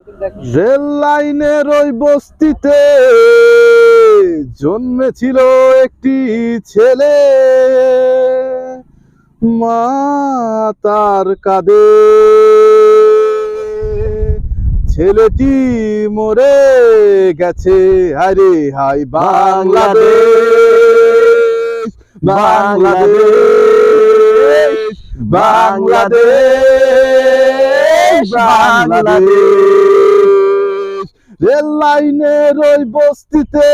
Rail লাইনের ওই বস্তিতে জন্মেছিল একটি ছেলে, মা তার কাঁদে। ছেলেটি মরে গেছে, আরে হাই বাংলাদেশ, বাংলাদেশ, বাংলাদেশ, বাংলাদেশ। রেল লাইনের ওই বস্তিতে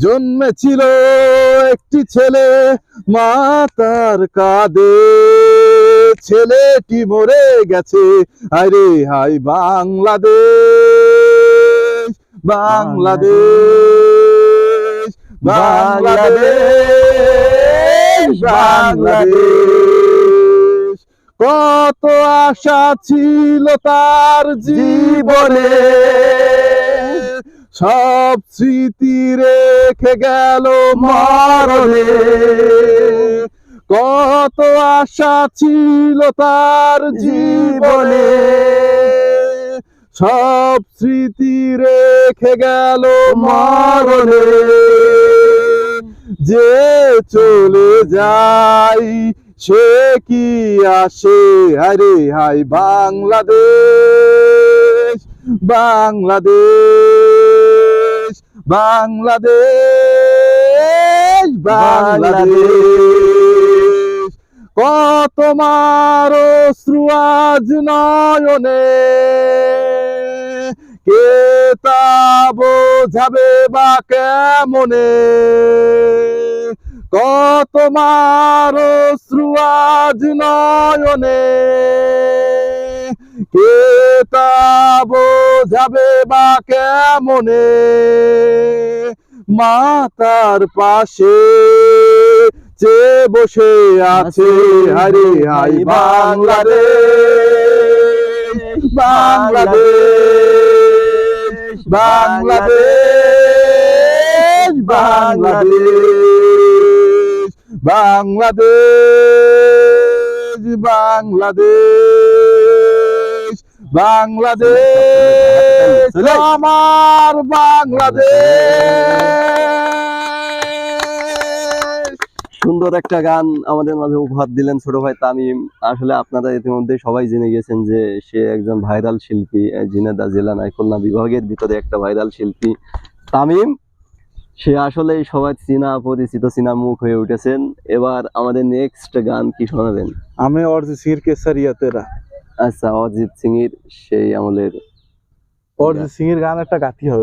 জন্মেছিল একটি ছেলে, মা তার কাঁদে। ছেলেটি মরে গেছে, আরে হাই বাংলাদেশ, বাংলাদেশ, বাংলাদেশ, বাংলাদেশ। কত আশা ছিল তার জীবনে, সব স্মৃতি রেখে গেল মরণে। কত আশা ছিল তার জীবনে, সব স্মৃতি রেখে গেল মরণে। যে চলে যাই সে কি আসে, আরে হাই বাংলাদেশ, বাংলাদেশ, বাংলাদেশ, বাংলাদেশ। কত মার অশ্রু আজ নয়নে, কে তা বোঝাবে বা কেমনে। কত মার অশ্রু আজ নয়নে, কে তা বোঝাবে বা কেমনে। মা তার পাশে চেয়ে বসে আছে, আরে হাই বাংলাদেশ, বাংলাদেশ, বাংলাদেশ, বাংলাদেশ, বাংলাদেশ, বাংলাদেশ, বাংলাদেশ, আমার বাংলাদেশ। সুন্দর একটা গান আমাদের মাঝে উপহার দিলেন ছোট ভাই তামিম। আসলে আপনারা ইতিমধ্যে সবাই জেনে গেছেন যে সে একজন ভাইরাল শিল্পী, ঝিনাইদহ জেলা নয় খুলনা বিভাগের ভিতরে একটা ভাইরাল শিল্পী তামিম। সে আসলে সবাই চীনা পরিচিত, চীনা মুখ হয়ে উঠেছেন। এবার আমাদের নেক্সট গান কি শোনাবেন? আমি অরিজিৎ সিং এর কেসারিয়া তেরা। আচ্ছা, অরিজিৎ সিং এর সেই আমলের অরিজিৎ সিং এর গান একটা গাতি হবে।